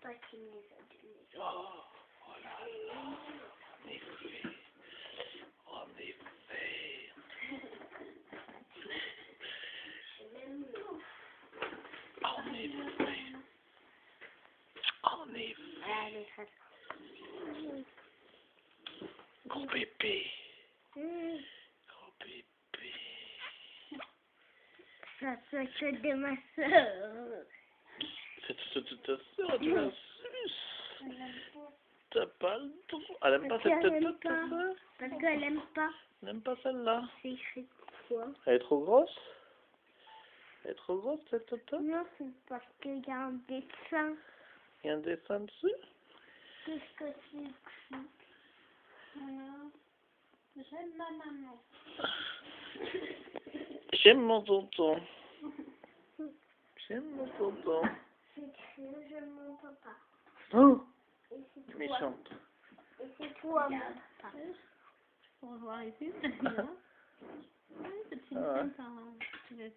pas qui me les a donnés. Oh, voilà. En effet. En effet. En effet. En effet. Allez, ça. Gros bébé. Gros bébé. Ça c'est que de ma soeur. C'est ta soeur, tu la suces. T'as pas le droit. Elle aime pas Parce cette qu'elle aime tête, ta pas. soeur? Parce qu'elle aime pas. Elle aime pas celle-là. C'est écrit quoi? Elle est trop grosse? Elle est trop grosse, cette tête? Non, c'est parce qu'il y a un dessin. Il y a un dessin dessus? Qu'est-ce que c'est écrit? J'aime ma maman. J'aime mon tonton. J'aime mon tonton. C'est écrit j'aime mon papa. Oh! Et c'est toi. Méchante. Et c'est toi, mon papa. On va voir ici, c'est bien. Oui, c'est une Ah ouais. quand tu fais ça.